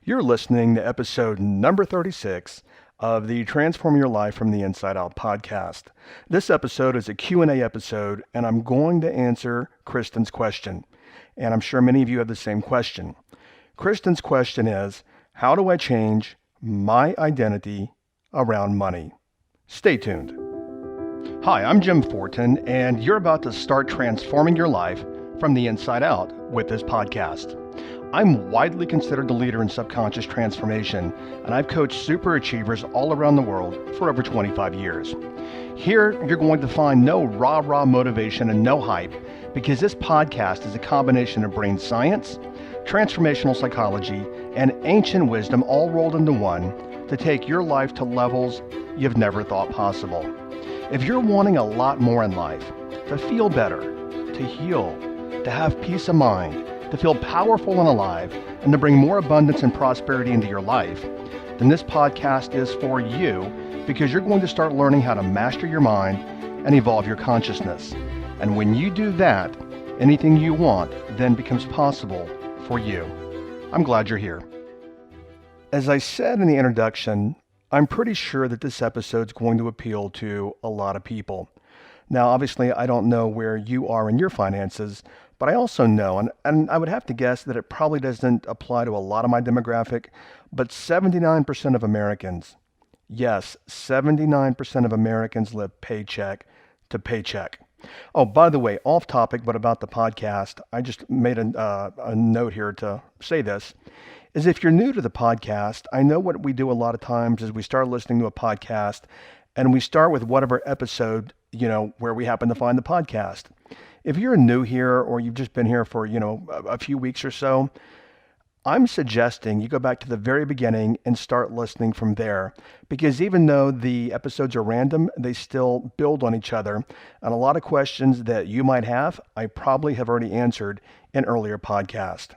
You're listening to episode number 36 of the Transform Your Life from the Inside Out podcast. This episode is a Q&A episode, and I'm going to answer Kristen's question. And I'm sure many of you have the same question. Kristen's question is, how do I change my identity around money? Stay tuned. Hi, I'm Jim Fortin, and you're about to start transforming your life from the inside out with this podcast. I'm widely considered the leader in subconscious transformation, and I've coached super achievers all around the world for over 25 years. Here, you're going to find no rah-rah motivation and no hype, because this podcast is a combination of brain science, transformational psychology, and ancient wisdom all rolled into one to take your life to levels you've never thought possible. If you're wanting a lot more in life, to feel better, to heal, to have peace of mind, to feel powerful and alive, and to bring more abundance and prosperity into your life, then this podcast is for you, because you're going to start learning how to master your mind and evolve your consciousness. And when you do that, anything you want then becomes possible for you. I'm glad you're here. As I said in the introduction, I'm pretty sure that this episode's going to appeal to a lot of people. Now, obviously, I don't know where you are in your finances, but I also know, and I would have to guess that it probably doesn't apply to a lot of my demographic, but 79% of Americans, yes, 79% of Americans live paycheck to paycheck. Oh, by the way, off topic, but about the podcast, I just made a note here to say this, is if you're new to the podcast, I know what we do a lot of times is we start listening to a podcast and we start with whatever episode, where we happen to find the podcast. If you're new here or you've just been here for, a few weeks or so, I'm suggesting you go back to the very beginning and start listening from there. Because even though the episodes are random, they still build on each other. And a lot of questions that you might have, I probably have already answered in earlier podcasts.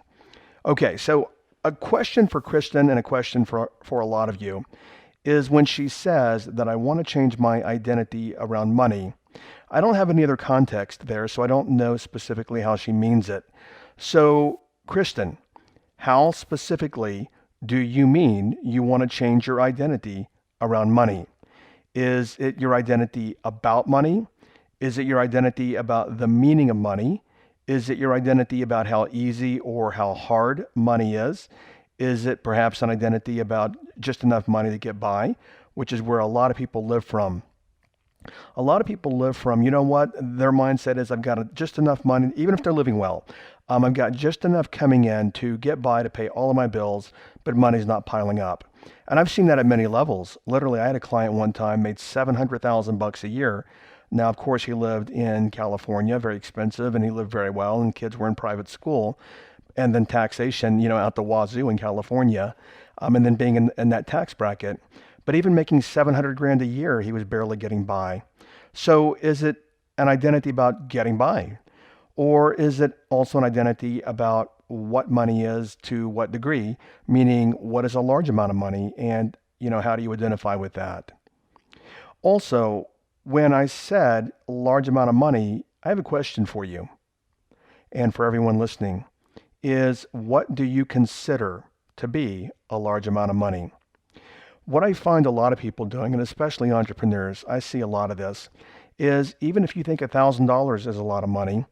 Okay, so a question for Kristen and a question for a lot of you is when she says that I want to change my identity around money. I don't have any other context there, so I don't know specifically how she means it. So, Kristen, how specifically do you mean you want to change your identity around money? Is it your identity about money? Is it your identity about the meaning of money? Is it your identity about how easy or how hard money is? Is it perhaps an identity about just enough money to get by, which is where a lot of people live from? A lot of people live from, their mindset is I've got just enough money, even if they're living well. I've got just enough coming in to get by to pay all of my bills, but money's not piling up. And I've seen that at many levels. Literally, I had a client one time made $700,000 a year. Now, of course, he lived in California, very expensive, and he lived very well, and kids were in private school. And then taxation, out the wazoo in California, and then being in that tax bracket. But even making $700,000 a year, he was barely getting by. So is it an identity about getting by? Or is it also an identity about what money is to what degree? Meaning, what is a large amount of money? And, how do you identify with that? Also, when I said large amount of money, I have a question for you. And for everyone listening, is what do you consider to be a large amount of money? What I find a lot of people doing, and especially entrepreneurs, I see a lot of this, is even if you think $1,000 is a lot of money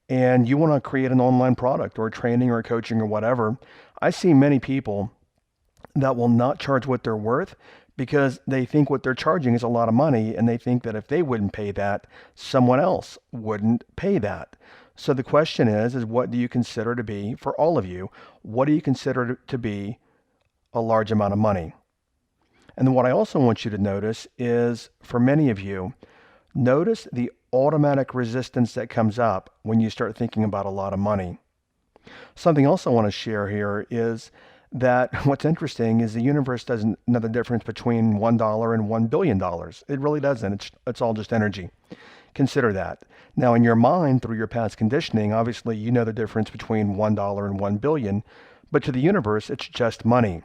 and you want to create an online product or training or coaching or whatever, I see many people that will not charge what they're worth because they think what they're charging is a lot of money and they think that if they wouldn't pay that, someone else wouldn't pay that. So the question is what do you consider to be, for all of you, what do you consider to be a large amount of money? And then what I also want you to notice is, for many of you, notice the automatic resistance that comes up when you start thinking about a lot of money. Something else I want to share here is that what's interesting is the universe doesn't know the difference between $1 and $1 billion. It really doesn't. It's all just energy. Consider that. Now, in your mind, through your past conditioning, obviously you know the difference between $1 and 1 billion, but to the universe, it's just money.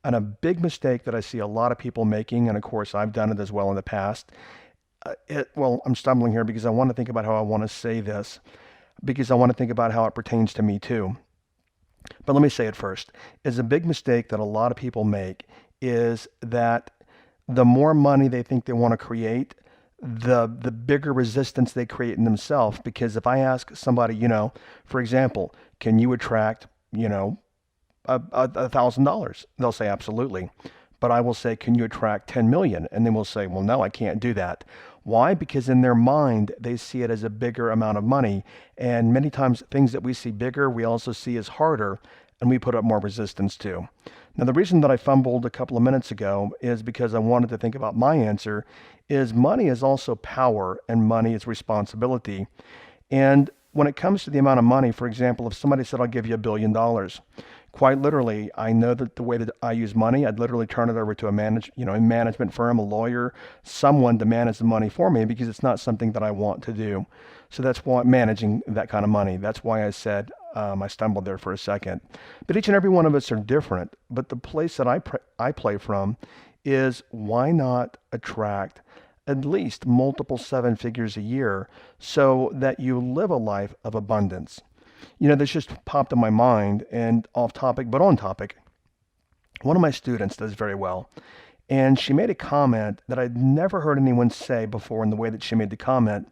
And a big mistake that I see a lot of people making, and of course I've done it as well in the past, I'm stumbling here because I want to think about how I want to say this, because I want to think about how it pertains to me too. But let me say it first, is a big mistake that a lot of people make is that the more money they think they want to create, the bigger resistance they create in themselves. Because if I ask somebody, for example, can you attract, $1,000? They'll say absolutely. But I will say, can you attract 10 million? And then we'll say, well, no, I can't do that. Why? Because in their mind, they see it as a bigger amount of money. And many times things that we see bigger, we also see as harder, and we put up more resistance to. Now, the reason that I fumbled a couple of minutes ago is because I wanted to think about my answer is money is also power and money is responsibility. And when it comes to the amount of money, for example, if somebody said, I'll give you $1 billion, quite literally, I know that the way that I use money, I'd literally turn it over to a management firm, a lawyer, someone to manage the money for me because it's not something that I want to do. So that's why managing that kind of money. That's why I said I stumbled there for a second. But each and every one of us are different. But the place that I play from is why not attract at least multiple seven figures a year so that you live a life of abundance. This just popped in my mind and off topic, but on topic. One of my students does very well. And she made a comment that I'd never heard anyone say before in the way that she made the comment.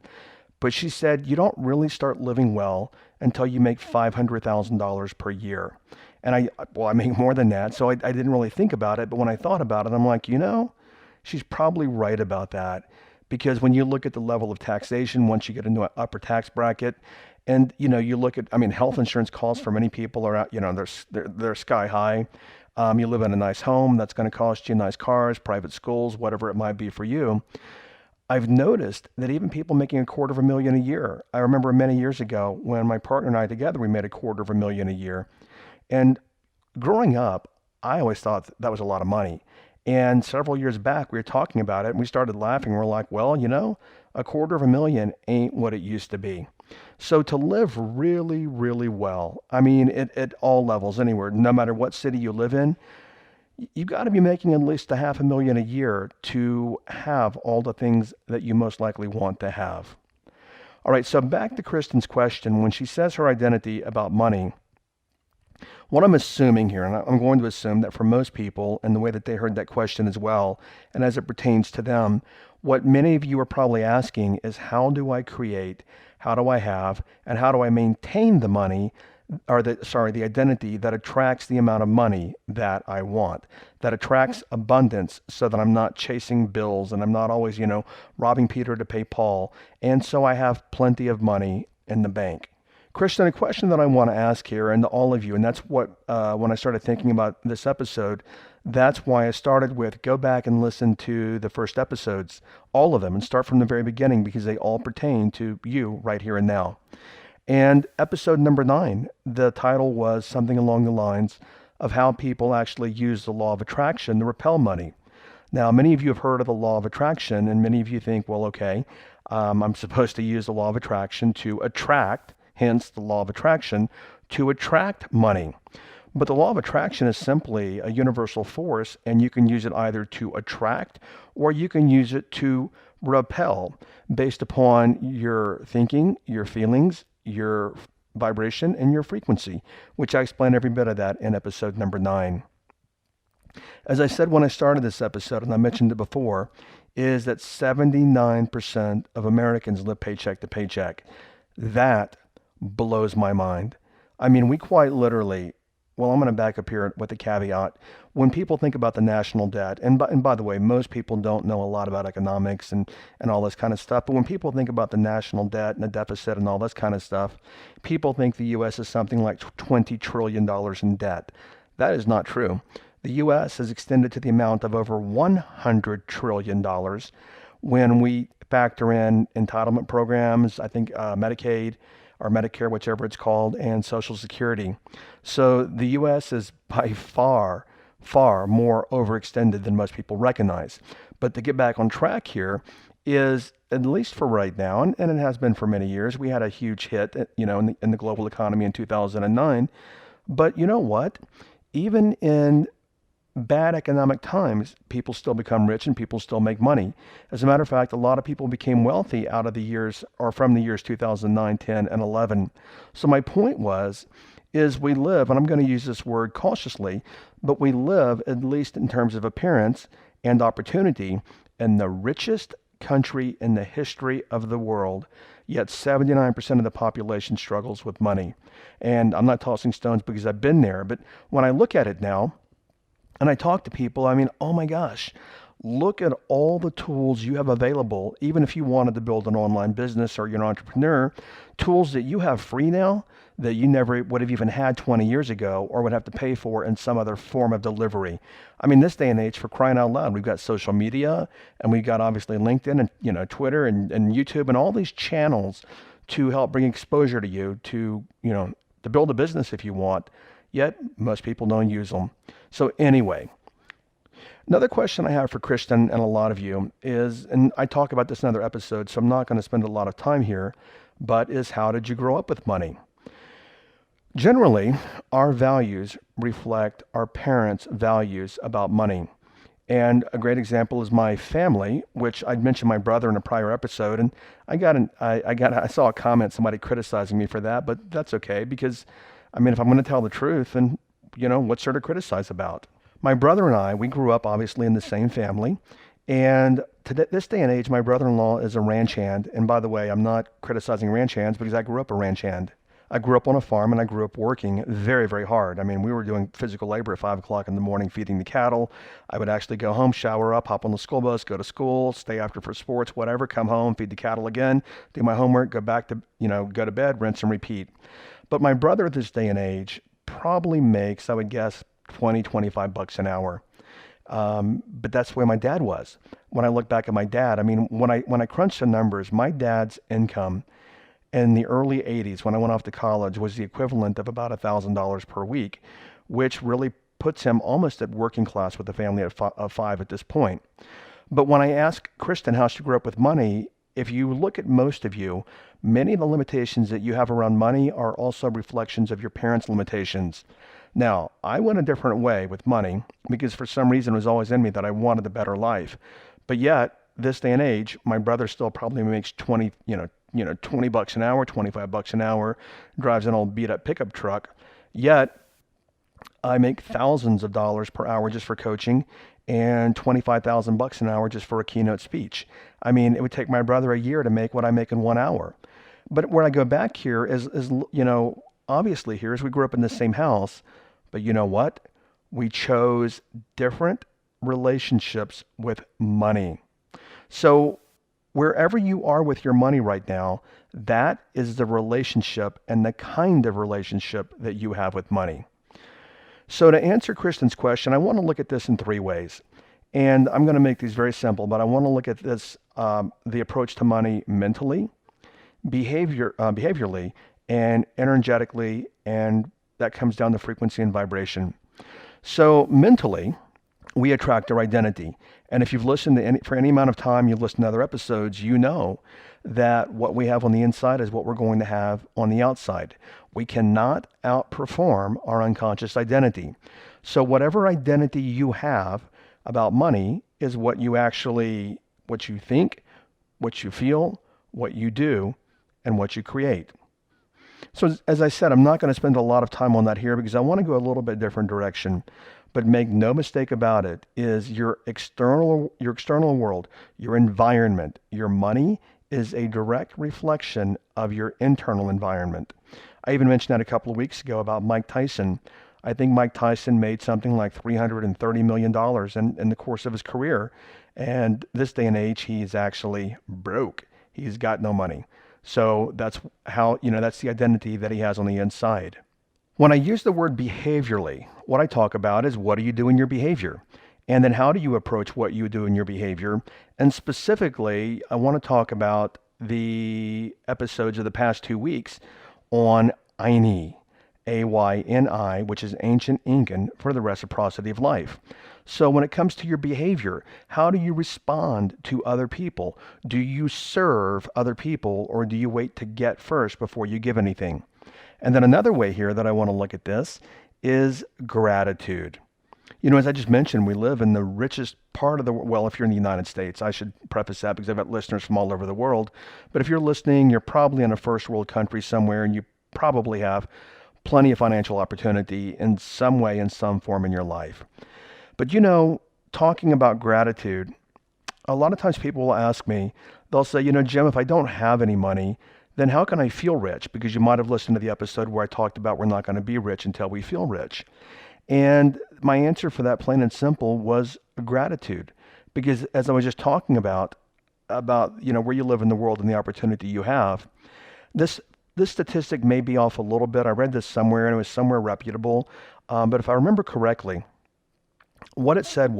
But she said, you don't really start living well until you make $500,000 per year. And I make more than that. So I didn't really think about it. But when I thought about it, I'm like, she's probably right about that. Because when you look at the level of taxation, once you get into an upper tax bracket, and you look at, health insurance costs for many people are out, they're sky high. You live in a nice home, that's going to cost you nice cars, private schools, whatever it might be for you. I've noticed that even people making $250,000 a year. I remember many years ago when my partner and I together, we made $250,000 a year. And growing up, I always thought that was a lot of money. And several years back, we were talking about it and we started laughing. We're like, well, $250,000 ain't what it used to be. So to live really, really well, at all levels, anywhere, no matter what city you live in, you've got to be making at least $500,000 a year to have all the things that you most likely want to have. All right, so back to Kristen's question. When she says her identity about money, what I'm assuming here, and I'm going to assume that for most people, and the way that they heard that question as well, and as it pertains to them, what many of you are probably asking is how do I create, how do I have, and how do I maintain the money, or the identity that attracts the amount of money that I want, that attracts abundance so that I'm not chasing bills and I'm not always, robbing Peter to pay Paul. And so I have plenty of money in the bank. Kristen, a question that I want to ask here and to all of you, and that's what, when I started thinking about this episode, that's why I started with go back and listen to the first episodes, all of them, and start from the very beginning because they all pertain to you right here and now. And episode number 9, the title was something along the lines of how people actually use the law of attraction to repel money. Now, many of you have heard of the law of attraction, and many of you think, well, okay, I'm supposed to use the law of attraction to attract, hence the law of attraction, to attract money. But the law of attraction is simply a universal force, and you can use it either to attract or you can use it to repel based upon your thinking, your feelings, your vibration, and your frequency, which I explain every bit of that in episode number 9. As I said when I started this episode, and I mentioned it before, is that 79% of Americans live paycheck to paycheck. That blows my mind. We quite literally, well, I'm going to back up here with a caveat. When people think about the national debt, and by the way, most people don't know a lot about economics and all this kind of stuff, but when people think about the national debt and the deficit and all this kind of stuff, people think the U.S. is something like $20 trillion in debt. That is not true. The U.S. has extended to the amount of over $100 trillion when we factor in entitlement programs, I think Medicaid, or Medicare, whichever it's called, and Social Security. So the U.S. is by far, far more overextended than most people recognize. But to get back on track here is, at least for right now, and it has been for many years, we had a huge hit, in the global economy in 2009. But you know what? Even in bad economic times, people still become rich and people still make money. As a matter of fact, a lot of people became wealthy out of the years or from the years 2009, 10, and 11. So my point is we live, and I'm going to use this word cautiously, but we live, at least in terms of appearance and opportunity, in the richest country in the history of the world. Yet 79% of the population struggles with money. And I'm not tossing stones because I've been there, but when I look at it now and I talk to people, I mean, oh my gosh, look at all the tools you have available. Even if you wanted to build an online business or you're an entrepreneur, tools that you have free now that you never would have even had 20 years ago or would have to pay for in some other form of delivery. I mean, this day and age, for crying out loud, we've got social media and we've got obviously LinkedIn and Twitter and YouTube and all these channels to help bring exposure to you to build a business if you want. Yet most people don't use them. So anyway, another question I have for Kristen and a lot of you is, and I talk about this in other episodes, so I'm not going to spend a lot of time here, but is how did you grow up with money? Generally, our values reflect our parents' values about money. And a great example is my family, which I'd mentioned my brother in a prior episode, and I saw a comment, somebody criticizing me for that, but that's okay because, I mean, if I'm going to tell the truth, then, what's there to criticize about? My brother and I, we grew up obviously in the same family, and this day and age, my brother-in-law is a ranch hand. And by the way, I'm not criticizing ranch hands because I grew up a ranch hand. I grew up on a farm and I grew up working very, very hard. I mean, we were doing physical labor at 5 o'clock in the morning, feeding the cattle. I would actually go home, shower up, hop on the school bus, go to school, stay after for sports, whatever, come home, feed the cattle again, do my homework, go back to, go to bed, rinse and repeat. But my brother this day and age probably makes, I would guess, 20, 25 bucks an hour. But that's the way my dad was. When I look back at my dad, I mean, when I crunch the numbers, my dad's income in the early 80s, when I went off to college, was the equivalent of about $1,000 per week, which really puts him almost at working class with a family of five at this point. But when I ask Kristen how she grew up with money, if you look at most of you, many of the limitations that you have around money are also reflections of your parents' limitations. Now, I went a different way with money because for some reason it was always in me that I wanted a better life. But yet, this day and age, my brother still probably makes 20 bucks an hour, 25 bucks an hour, drives an old beat up pickup truck. Yet I make thousands of dollars per hour just for coaching and 25,000 bucks an hour just for a keynote speech. I mean, it would take my brother a year to make what I make in 1 hour. But where I go back here is obviously here is we grew up in the same house, but you know what? We chose different relationships with money. So wherever you are with your money right now, that is the relationship and the kind of relationship that you have with money. So to answer Kristen's question, I want to look at this in 3 ways. And I'm going to make these very simple, but I want to look at this, the approach to money mentally, behaviorally, and energetically, and that comes down to frequency and vibration. So mentally, we attract our identity. And if you've listened to for any amount of time, you've listened to other episodes, you know that what we have on the inside is what we're going to have on the outside. We cannot outperform our unconscious identity. So whatever identity you have about money is what you think, what you feel, what you do, and what you create. So as I said, I'm not going to spend a lot of time on that here because I want to go a little bit different direction. But make no mistake about it, is your external world, your environment, your money is a direct reflection of your internal environment. I even mentioned that a couple of weeks ago about Mike Tyson. I think Mike Tyson made something like $330 million in the course of his career. And this day and age, he's actually broke. He's got no money. So that's how, that's the identity that he has on the inside. When I use the word behaviorally, what I talk about is what do you do in your behavior? And then how do you approach what you do in your behavior? And specifically, I want to talk about the episodes of the past 2 weeks on Ayni, A-Y-N-I, which is ancient Incan for the reciprocity of life. So when it comes to your behavior, how do you respond to other people? Do you serve other people or do you wait to get first before you give anything? And then another way here that I want to look at this is gratitude. As I just mentioned, we live in the richest part of the world. Well, if you're in the United States, I should preface that because I've got listeners from all over the world. But if you're listening, you're probably in a first world country somewhere and you probably have plenty of financial opportunity in some way, in some form in your life. But talking about gratitude, a lot of times people will ask me, they'll say, Jim, if I don't have any money, then how can I feel rich? Because you might have listened to the episode where I talked about we're not going to be rich until we feel rich. And my answer for that, plain and simple, was gratitude. Because as I was just talking about where you live in the world and the opportunity you have, this statistic may be off a little bit. I read this somewhere and it was somewhere reputable. But if I remember correctly, what it said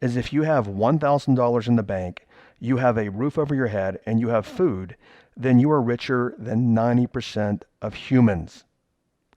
is if you have $1,000 in the bank, you have a roof over your head, and you have food, then you are richer than 90% of humans.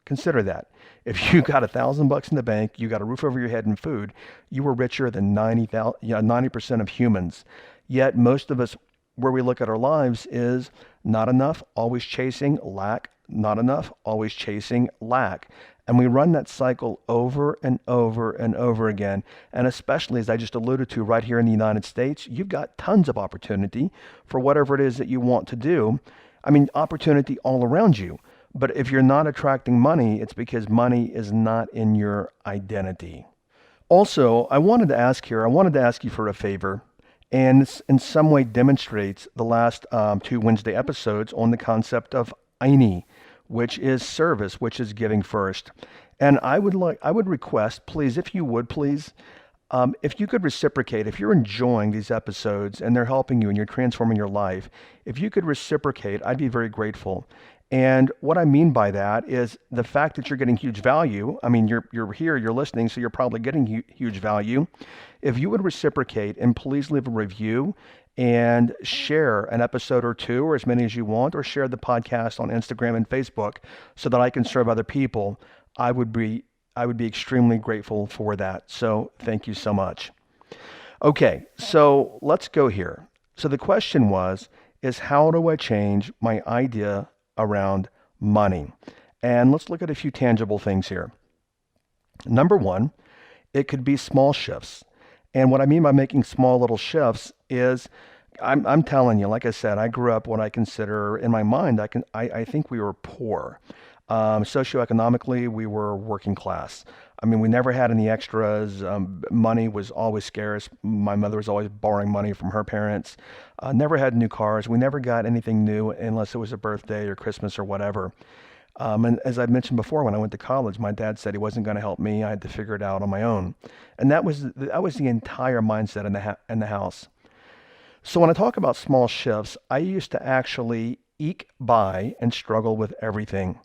Consider that. If you got $1,000 in the bank, you got a roof over your head and food, you were richer than 90% of humans. Yet most of us, where we look at our lives, is not enough, always chasing, lack, not enough, always chasing, lack. And we run that cycle over and over and over again. And especially, as I just alluded to, right here in the United States, you've got tons of opportunity for whatever it is that you want to do. I mean, opportunity all around you. But if you're not attracting money, it's because money is not in your identity. Also, I wanted to ask you for a favor. And this in some way demonstrates the last 2 Wednesday episodes on the concept of Eine, which is service, which is giving first. And I would request, please, if you could reciprocate, if you're enjoying these episodes and they're helping you and you're transforming your life, if you could reciprocate, I'd be very grateful. And what I mean by that is the fact that you're getting huge value. I mean, you're here, you're listening, so you're probably getting huge value. If you would reciprocate and please leave a review and share an episode or two, or as many as you want, or share the podcast on Instagram and Facebook so that I can serve other people, I would be extremely grateful for that. So thank you so much. Okay, so let's go here. So the question is how do I change my idea around money? And let's look at a few tangible things here. Number one, it could be small shifts. And what I mean by making small little shifts is, I'm telling you, like I said, I grew up what I consider, in my mind, I think we were poor. Socioeconomically, we were working class. I mean, we never had any extras. Money was always scarce. My mother was always borrowing money from her parents. Never had new cars. We never got anything new unless it was a birthday or Christmas or whatever. And as I mentioned before, when I went to college, my dad said he wasn't going to help me. I had to figure it out on my own. And that was the entire mindset in the house. So when I talk about small shifts, I used to actually eke by and struggle with everything.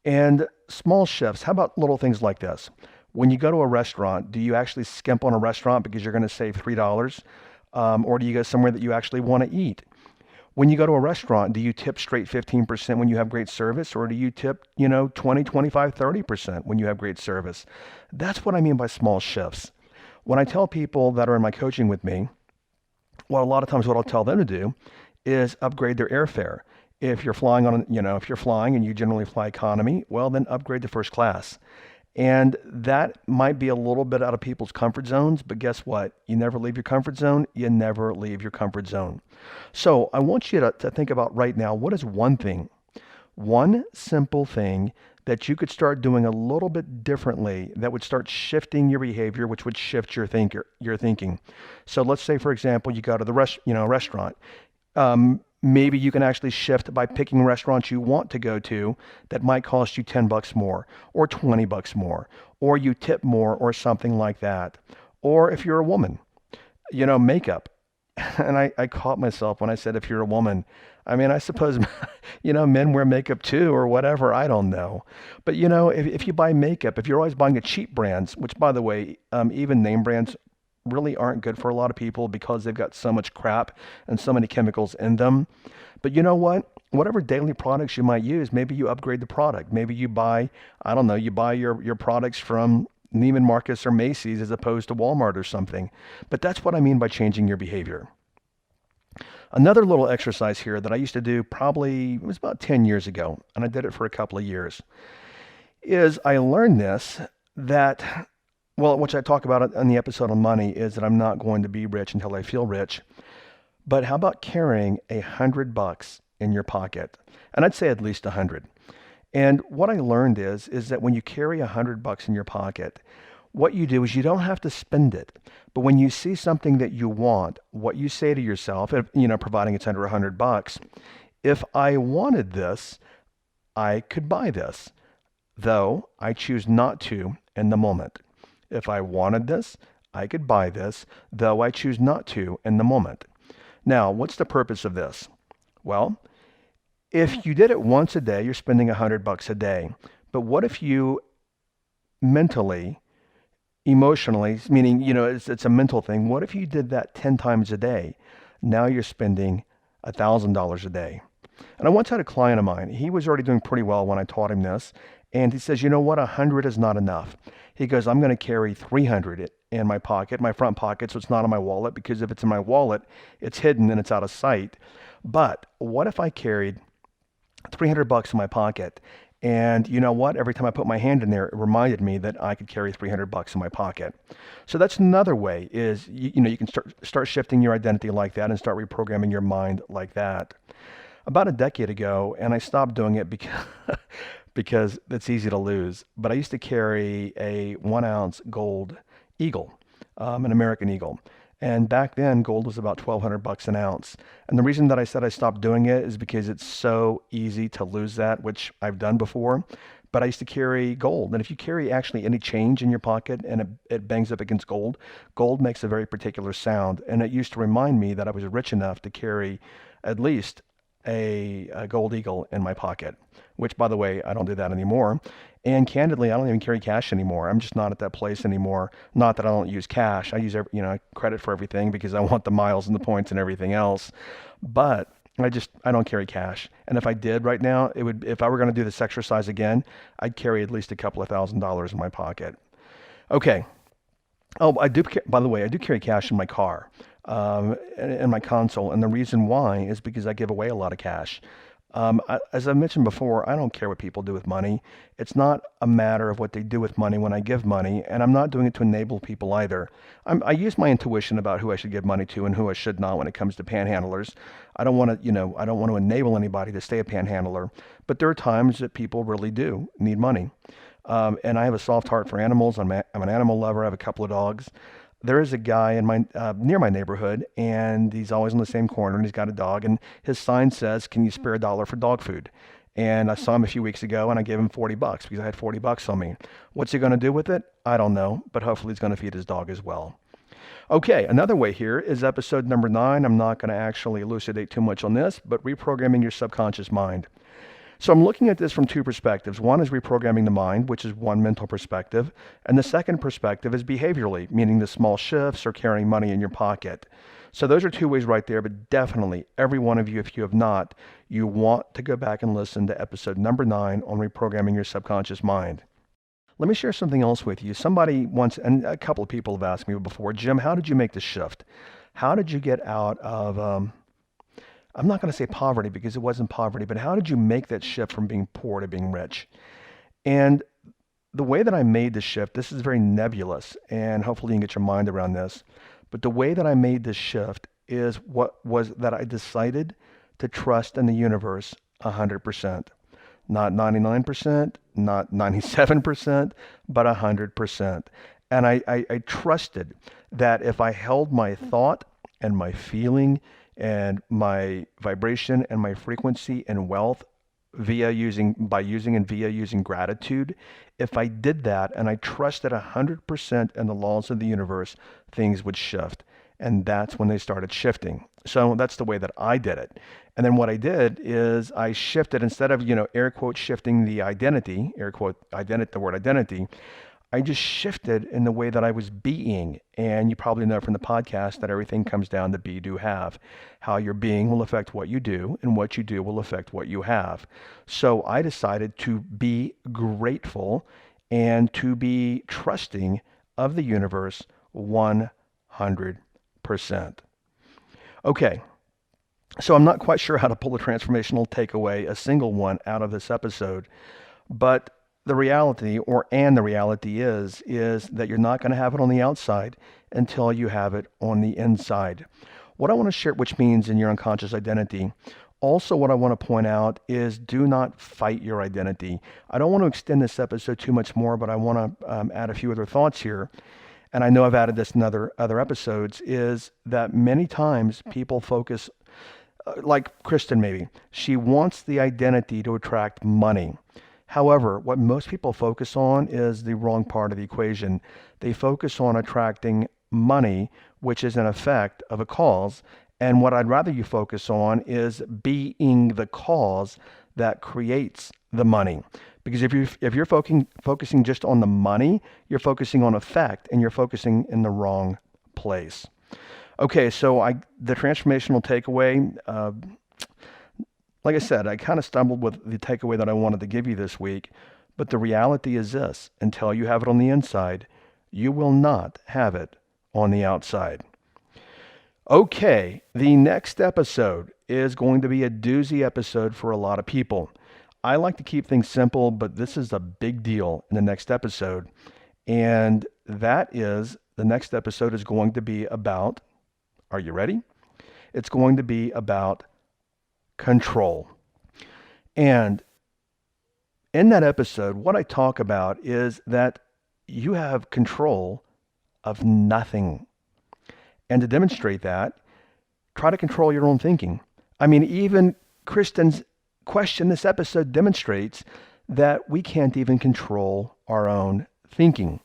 And small shifts, how about little things like this? When you go to a restaurant, do you actually skimp on a restaurant because you're going to save $3? Or do you go somewhere that you actually want to eat? When you go to a restaurant, do you tip straight 15% when you have great service? Or do you tip, 20, 25, 30% when you have great service? That's what I mean by small shifts. When I tell people that are in my coaching with me, well, a lot of times what I'll tell them to do is upgrade their airfare. If you're flying if you're flying and you generally fly economy, well, then upgrade to first class. And that might be a little bit out of people's comfort zones, but guess what? You never leave your comfort zone. You never leave your comfort zone. So I want you to think about right now, what is one simple thing that you could start doing a little bit differently that would start shifting your behavior, which would shift your thinking. So let's say, for example, you go to the restaurant. Maybe you can actually shift by picking restaurants you want to go to that might cost you $10 more or $20 more, or you tip more or something like that. Or if you're a woman, makeup. And I caught myself when I said if you're a woman. I mean, I suppose, men wear makeup too or whatever. I don't know. But, if you buy makeup, if you're always buying the cheap brands, which, by the way, even name brands really aren't good for a lot of people because they've got so much crap and so many chemicals in them. But you know what? Whatever daily products you might use, maybe you upgrade the product. Maybe you buy, you buy your products from Neiman Marcus or Macy's as opposed to Walmart or something. But that's what I mean by changing your behavior. Another little exercise here that I used to do it was about 10 years ago, and I did it for a couple of years, is I learned which I talk about in the episode on money, is that I'm not going to be rich until I feel rich. But how about carrying $100 in your pocket? And I'd say at least 100. And what I learned is that when you carry $100 in your pocket, what you do is you don't have to spend it. But when you see something that you want, what you say to yourself, providing it's under $100, if I wanted this, I could buy this, though I choose not to in the moment. If I wanted this, I could buy this, though I choose not to in the moment. Now, what's the purpose of this? Well, if you did it once a day, you're spending $100 a day. But what if you mentally, emotionally, meaning, it's a mental thing. What if you did that 10 times a day? Now you're spending $1,000 a day. And I once had a client of mine. He was already doing pretty well when I taught him this. And he says, you know what? 100 is not enough. He goes, I'm going to carry 300 in my pocket, my front pocket, so it's not in my wallet, because if it's in my wallet, it's hidden and it's out of sight. But what if I carried $300 in my pocket? And you know what? Every time I put my hand in there, it reminded me that I could carry $300 in my pocket. So that's another way is, you can start shifting your identity like that and start reprogramming your mind like that. About a decade ago, and I stopped doing it because it's easy to lose, but I used to carry a 1-ounce gold eagle, an American eagle. And back then, gold was about $1,200 an ounce. And the reason that I said I stopped doing it is because it's so easy to lose that, which I've done before. But I used to carry gold. And if you carry actually any change in your pocket and it bangs up against gold, gold makes a very particular sound. And it used to remind me that I was rich enough to carry at least a gold eagle in my pocket, which, by the way, I don't do that anymore. And candidly, I don't even carry cash anymore. I'm just not at that place anymore. Not that I don't use cash. I use credit for everything because I want the miles and the points and everything else. But I don't carry cash. And if I did right now, if I were going to do this exercise again, I'd carry at least a couple of $1,000s in my pocket. Okay. Oh, by the way, I do carry cash in my car, in my console. And the reason why is because I give away a lot of cash. As I mentioned before, I don't care what people do with money. It's not a matter of what they do with money when I give money, and I'm not doing it to enable people either. I use my intuition about who I should give money to and who I should not when it comes to panhandlers. I don't want to enable anybody to stay a panhandler, but there are times that people really do need money. And I have a soft heart for animals. I'm an animal lover. I have a couple of dogs. There is a guy in my near my neighborhood, and he's always on the same corner, and he's got a dog, and his sign says, "Can you spare $1 for dog food?" And I saw him a few weeks ago, and I gave him $40 because I had $40 on me. What's he going to do with it? I don't know, but hopefully he's going to feed his dog as well. Okay, another way here is episode number 9. I'm not going to actually elucidate too much on this, but reprogramming your subconscious mind. So I'm looking at this from two perspectives. One is reprogramming the mind, which is one mental perspective. And the second perspective is behaviorally, meaning the small shifts or carrying money in your pocket. So those are two ways right there, but definitely every one of you, if you have not, you want to go back and listen to episode number 9 on reprogramming your subconscious mind. Let me share something else with you. Somebody once, and a couple of people have asked me before, Jim, how did you make the shift? How did you get out of, I'm not going to say poverty because it wasn't poverty, but how did you make that shift from being poor to being rich? And the way that I made the shift, this is very nebulous, and hopefully you can get your mind around this, but the way that I made this shift is what was that I decided to trust in the universe 100%. Not 99%, not 97%, but 100%. And I trusted that if I held my thought and my feeling and my vibration and my frequency and wealth via using gratitude, if I did that and I trusted 100% in the laws of the universe, things would shift. And that's when they started shifting. So that's the way that I did it. And then what I did is I shifted, instead of, air quote, shifting the identity, air quote, the word identity, I just shifted in the way that I was being. And you probably know from the podcast that everything comes down to be, do, have. How your being will affect what you do, and what you do will affect what you have. So I decided to be grateful and to be trusting of the universe 100%. Okay. So I'm not quite sure how to pull a transformational takeaway, a single one, out of this episode, but the reality is that you're not going to have it on the outside until you have it on the inside. What I want to share, which means in your unconscious identity, Also, what I want to point out is do not fight your identity. I don't want to extend this episode too much more, but I want to add a few other thoughts here. And I know I've added this in other episodes, is that many times people focus, like Kristen maybe, she wants the identity to attract money. However, what most people focus on is the wrong part of the equation. They focus on attracting money, which is an effect of a cause. And what I'd rather you focus on is being the cause that creates the money. Because if you're focusing just on the money, you're focusing on effect and you're focusing in the wrong place. Okay, so the transformational takeaway, like I said, I kind of stumbled with the takeaway that I wanted to give you this week, but the reality is this: until you have it on the inside, you will not have it on the outside. Okay, the next episode is going to be a doozy episode for a lot of people. I like to keep things simple, but this is a big deal in the next episode. And that is, the next episode is going to be about, are you ready? It's going to be about control. And in that episode, what I talk about is that you have control of nothing. And to demonstrate that, try to control your own thinking. I mean, even Kristen's question this episode demonstrates that we can't even control our own thinking.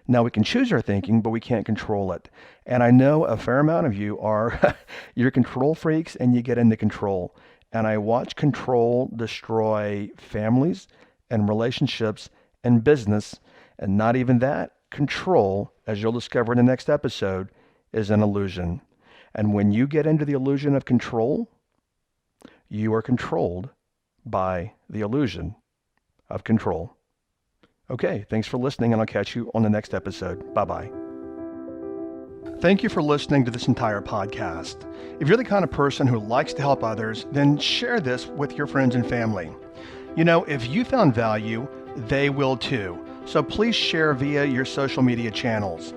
Now, we can choose our thinking, but we can't control it. And I know a fair amount of you are, you're control freaks and you get into control. And I watch control destroy families and relationships and business. And not even that, control, as you'll discover in the next episode, is an illusion. And when you get into the illusion of control, you are controlled by the illusion of control. Okay, thanks for listening, and I'll catch you on the next episode. Bye-bye. Thank you for listening to this entire podcast. If you're the kind of person who likes to help others, then share this with your friends and family. You know, if you found value, they will too. So please share via your social media channels.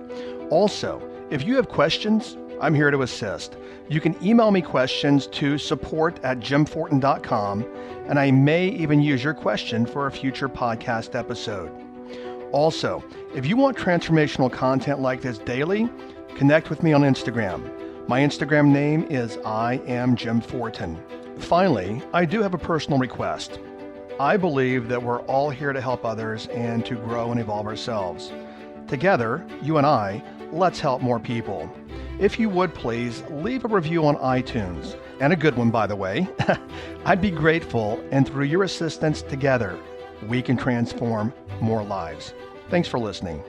Also, if you have questions, I'm here to assist. You can email me questions to support@jimfortin.com, and I may even use your question for a future podcast episode. Also, if you want transformational content like this daily, connect with me on Instagram. My Instagram name is I am Jim Fortin. Finally, I do have a personal request. I believe that we're all here to help others and to grow and evolve ourselves. Together, you and I, let's help more people. If you would please leave a review on iTunes, and a good one, by the way. I'd be grateful, and through your assistance together, we can transform more lives. Thanks for listening.